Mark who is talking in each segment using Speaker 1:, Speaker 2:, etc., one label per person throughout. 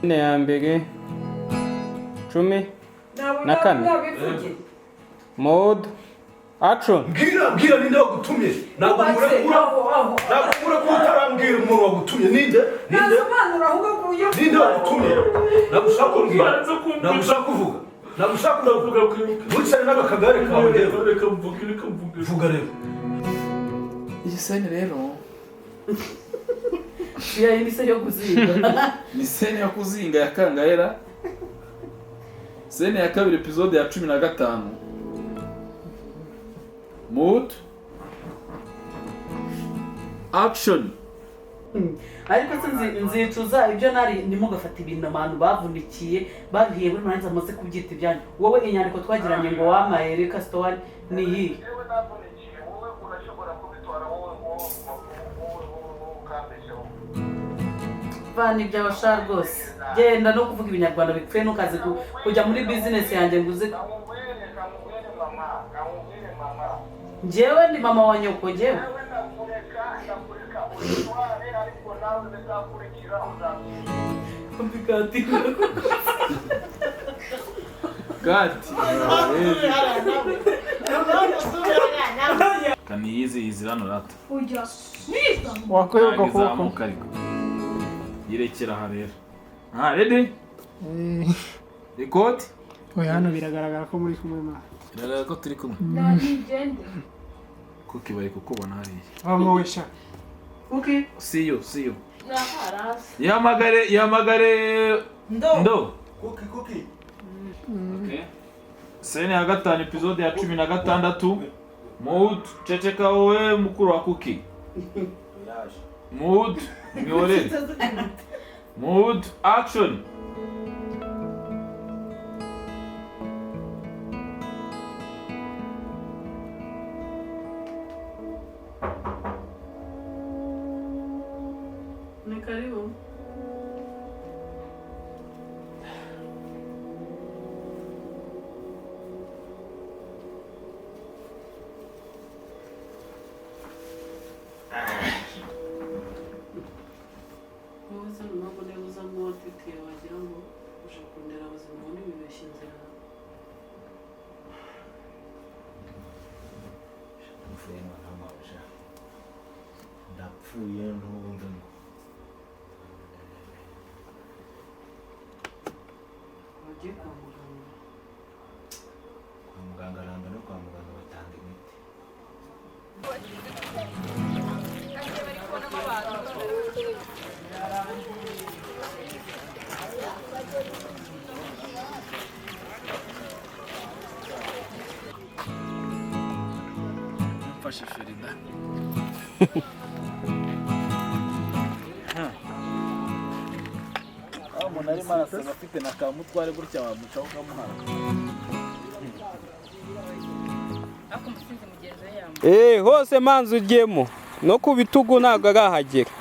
Speaker 1: Ine ya mbere 10 na 4 mode action.
Speaker 2: Mbwira ninde wagutumye? Nagumura kutarambwira umuntu wagutumye ninde?
Speaker 3: Nasobanura ahubwo kuyo.
Speaker 2: Ninde wagutumye? Nagushaka kuvuga. Nagushaka kuvuga Mutsane n'akagare kawe rero. Reka mvuge. Vuga rero.
Speaker 4: Iyi sene rero.
Speaker 3: Ya ni se yo kuzinga.
Speaker 4: Ni sene yo kuzinga ya Kangahera. Sene ya kabiri episode ya 15. Mood action.
Speaker 3: Ariko nzicuza ibyo nari ndimo gafata ibintu abantu bavunikiye babihewe nanze amaze kubyita ibyanyu. Wowe inyandiko twagiranye ngo wamahere Castawari ni iyi. Vani byabashar rwose. Genda no kuvuga ibinyarwanda bipfuye nukaze kujya muri business yanjye nguze. Njyewe ni mama wa nyoko njyewe. Komplikati.
Speaker 4: Gati. Kani hizi hano rata.
Speaker 5: Ujya.
Speaker 1: Wakoyoka kuko.
Speaker 4: Yirekera harera. Ready? Record?
Speaker 6: Oya hano biragaragara ko muri kumwe ma.
Speaker 4: Biragaragara ko turi kumwe.
Speaker 5: Ndagende.
Speaker 4: Kuki bari kukubona hariya.
Speaker 6: Bamwesha.
Speaker 3: Okay.
Speaker 4: See you.
Speaker 5: Naharas.
Speaker 4: Yamagare ndo.
Speaker 2: Kuki.
Speaker 4: Okay. Sene ya 5 episode ya 16. Mood ceceka wowe mukuru wa Kuki. Mood miore. Mood action.
Speaker 3: Ni karibu. Muza nubwo nebuza ngo afite wagira ngo uje kundera ubuzima muri bibeshye inzira.
Speaker 2: Ndapfuye n'ubundi.
Speaker 3: Wagiye kwa muganga.
Speaker 2: Kwa muganga ramba no kwa muganga batanga imiti.
Speaker 4: Mfashe Ferida. Umuntu arimo arasaba afite na kamutware gutya wamucaho ukamuhara.
Speaker 5: Ako musinzi mugenzi we yambaye.
Speaker 1: Hose manzi ugiyemo no ku bitugu ntabwo arahagera.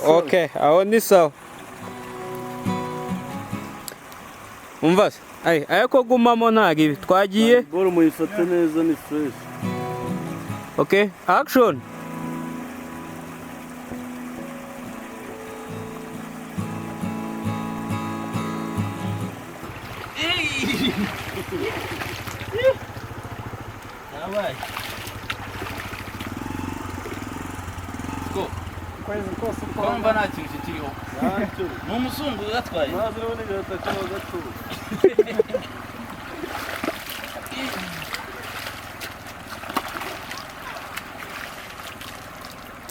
Speaker 1: Okay, aho ni sawa. Umva se ayako gumamo ntago ibi twagiye.
Speaker 7: Boro muyifate neza ni fresh.
Speaker 1: Okay, action.
Speaker 6: Kwezi kose
Speaker 4: Komba nta kintu kiriho. Ni umusumbu gatwaye.
Speaker 7: Mazi rero ni gatatu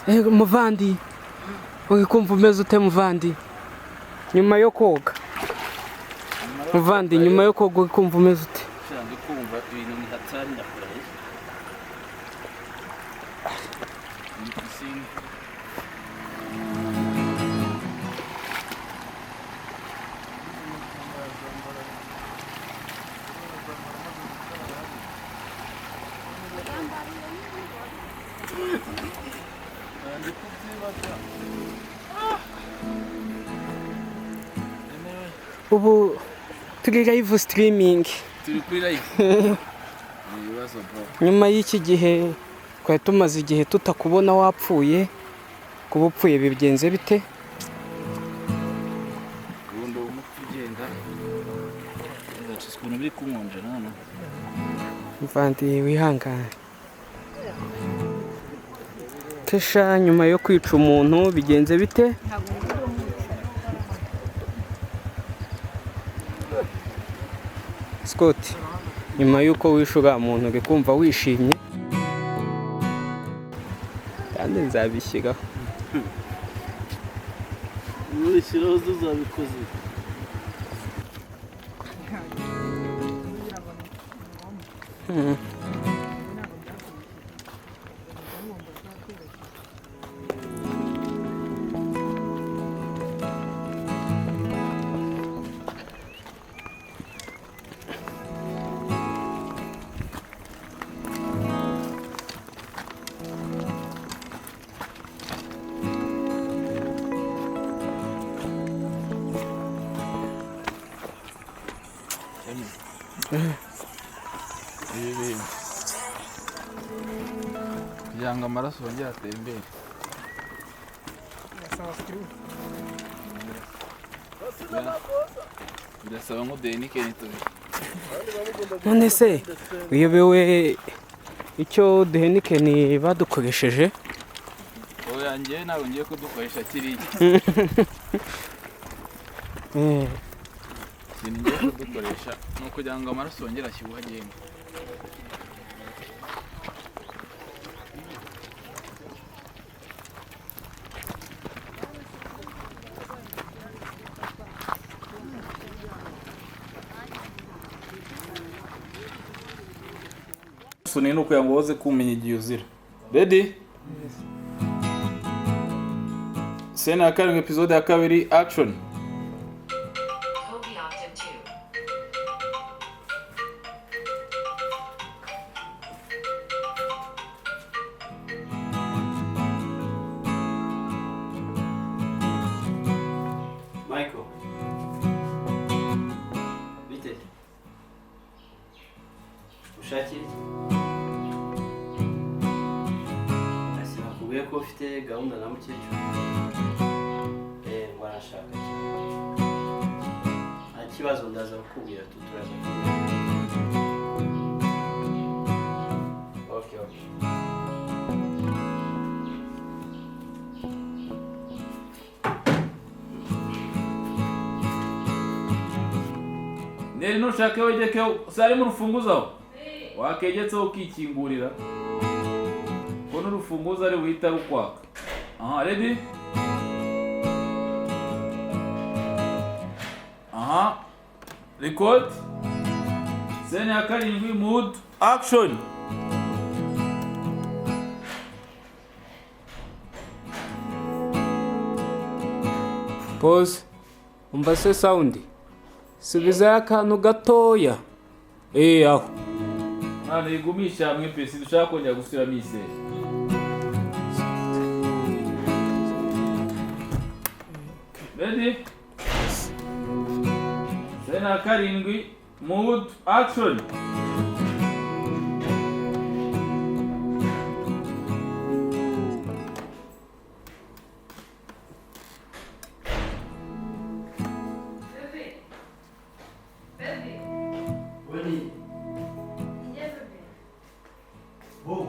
Speaker 7: gatatu.
Speaker 1: Muvandi. Uri kumva umeze ute muvandi? Nyuma yo koga. Muvandi nyuma yo koga uri kumva umeze ute?
Speaker 4: Ndi kumva ibintu ni hatari ndakuraye.
Speaker 1: Ubu turi live streaming.
Speaker 4: Turi kuri live.
Speaker 1: Nyuma y'iki gihe twari tumaze igihe tutakubona wapfuye, kuba upfuye bigenze bite?
Speaker 4: kumunje nano.
Speaker 1: mvandi wihangane. Kesha nyuma yo kwica umuntu bigenze bite? Scott, nyuma yuko wishe uriya muntu uri kumva wishimye kandi nzabishyiraho.
Speaker 7: Nubishyiraho tuzabikoze.
Speaker 4: Kugira ngo amaraso yongere atembere. Birasaba ngo denike nitubi.
Speaker 1: None se uyobewe icyo duhenikeni badukoresheje?
Speaker 4: Oya njye ntabwo ngiye kudukoresha kiriya. Ikintu ngiye kudukoresha ni ukugira ngo amaraso yongere ashyuhe agende. Suni nuko yangoze kumenya igihe uzira. Ready? Scene ya karindwi episode ya kabiri action.
Speaker 8: Michael. Bite? Ushakira iki? Ese nakubwiye ko ufite gahunda na mukecuru? Ngo arashaka cyane. Nta kibazo ndaza kukubwira turaza kukubwira. Okay.
Speaker 4: Neri nushake wegeke sari mu rufunguzo aho. Wakegetseho ukikingurira. Kono urufunguzo ari wita rukwaka. Aha, ready? Aha. Record. Scene ya karindwi mood action.
Speaker 1: Pause. Umva se sound. Subiza akantu gatoya. Aho.
Speaker 4: Mwana igumisha hamwe pesi dushaka kongera gusubiramo ise. Ready? Scene ya karindwi mood action.
Speaker 8: Ready? Whoa.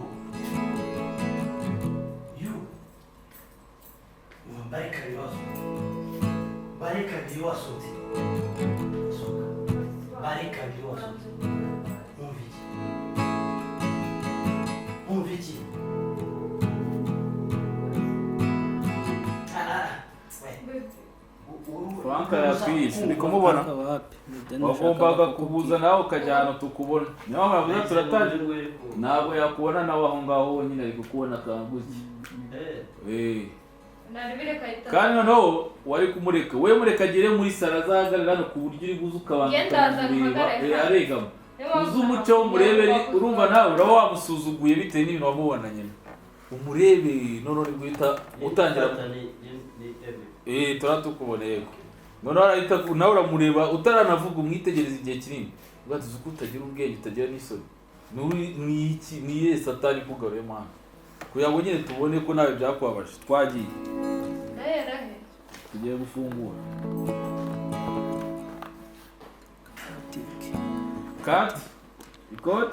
Speaker 8: You. Barika biwaso. Barika biwaso. Barika biwaso. Umviki. Umviki.
Speaker 4: Franka yakwiye ndi kumubona. Wagombaga kubuza nawe ukajya ahantu tukubona. Niyo mpamvu turatangiye. Ntabwo yakubona nawe aho ngaho nyine ari kukubona akanguki. Kandi noneho wari kumureka. We mureka agere muri sala azahagarara hano ku buryo uri buze ukabanza ukamureba. Aregama. Uzi umuco w'umureberi urumva nawe uraba wamusuzuguye bitewe n'ibintu wamubona nyine. Umurebe none uri guhita utangira. Turatukubona yego. None arahita nawe uramureba utaranavuga umwitegereza igihe kinini. Ubatuze uko utagira ubwenge utagira n'isoni. Ni satani kugaruye mwana. Kugira ngo nyine tubone ko nawe byakubabaje. Twagiye. Tugiye gufungura. cut record